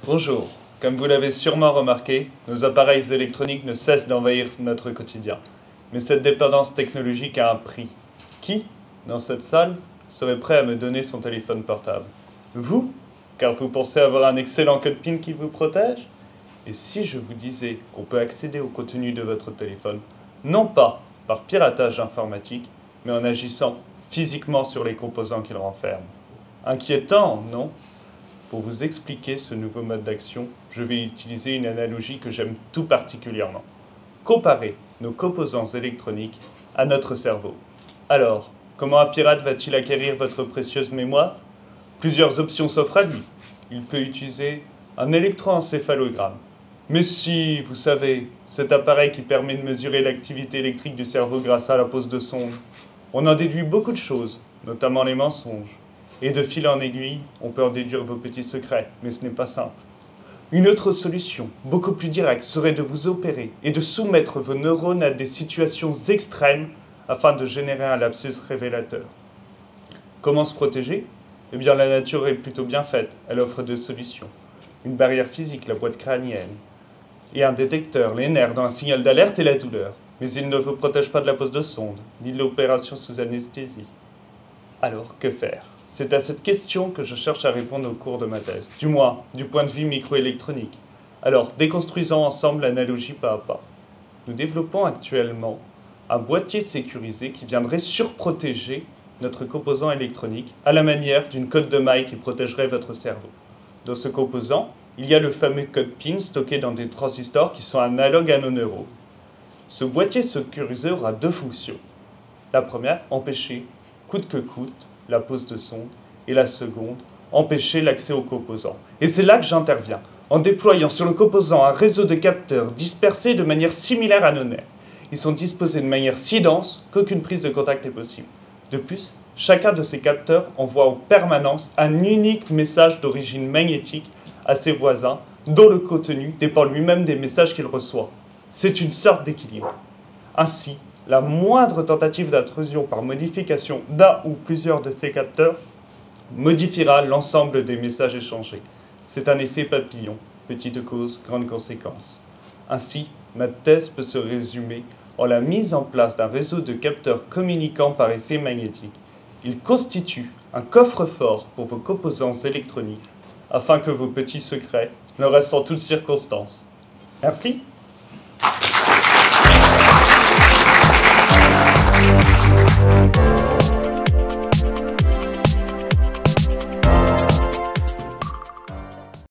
Bonjour. Comme vous l'avez sûrement remarqué, nos appareils électroniques ne cessent d'envahir notre quotidien. Mais cette dépendance technologique a un prix. Qui, dans cette salle, serait prêt à me donner son téléphone portable? Vous? Car vous pensez avoir un excellent code PIN qui vous protège? Et si je vous disais qu'on peut accéder au contenu de votre téléphone, non pas par piratage informatique, mais en agissant physiquement sur les composants qu'il renferme? Inquiétant, non? Pour vous expliquer ce nouveau mode d'action, je vais utiliser une analogie que j'aime tout particulièrement. Comparer nos composants électroniques à notre cerveau. Alors, comment un pirate va-t-il acquérir votre précieuse mémoire? Plusieurs options s'offrent à lui. Il peut utiliser un électroencéphalogramme. Mais si, vous savez, cet appareil qui permet de mesurer l'activité électrique du cerveau grâce à la pose de sonde, on en déduit beaucoup de choses, notamment les mensonges. Et de fil en aiguille, on peut en déduire vos petits secrets, mais ce n'est pas simple. Une autre solution, beaucoup plus directe, serait de vous opérer et de soumettre vos neurones à des situations extrêmes afin de générer un lapsus révélateur. Comment se protéger? Eh bien, la nature est plutôt bien faite, elle offre deux solutions. Une barrière physique, la boîte crânienne, et un détecteur, les nerfs, dans un signal d'alerte et la douleur. Mais il ne vous protège pas de la pose de sonde, ni de l'opération sous anesthésie. Alors, que faire? C'est à cette question que je cherche à répondre au cours de ma thèse, du moins du point de vue microélectronique. Alors, déconstruisons ensemble l'analogie pas à pas. Nous développons actuellement un boîtier sécurisé qui viendrait surprotéger notre composant électronique à la manière d'une cotte de maille qui protégerait votre cerveau. Dans ce composant, il y a le fameux code PIN stocké dans des transistors qui sont analogues à nos neurones. Ce boîtier sécurisé aura deux fonctions. La première, empêcher, coûte que coûte, la pose de sonde, et la seconde, empêcher l'accès aux composants. Et c'est là que j'interviens, en déployant sur le composant un réseau de capteurs dispersés de manière similaire à nos nerfs. Ils sont disposés de manière si dense qu'aucune prise de contact est possible. De plus, chacun de ces capteurs envoie en permanence un unique message d'origine magnétique à ses voisins, dont le contenu dépend lui-même des messages qu'il reçoit. C'est une sorte d'équilibre. Ainsi, la moindre tentative d'intrusion par modification d'un ou plusieurs de ces capteurs modifiera l'ensemble des messages échangés. C'est un effet papillon, petite cause, grande conséquence. Ainsi, ma thèse peut se résumer en la mise en place d'un réseau de capteurs communiquant par effet magnétique. Il constitue un coffre-fort pour vos composants électroniques afin que vos petits secrets ne restent en toutes circonstances. Merci.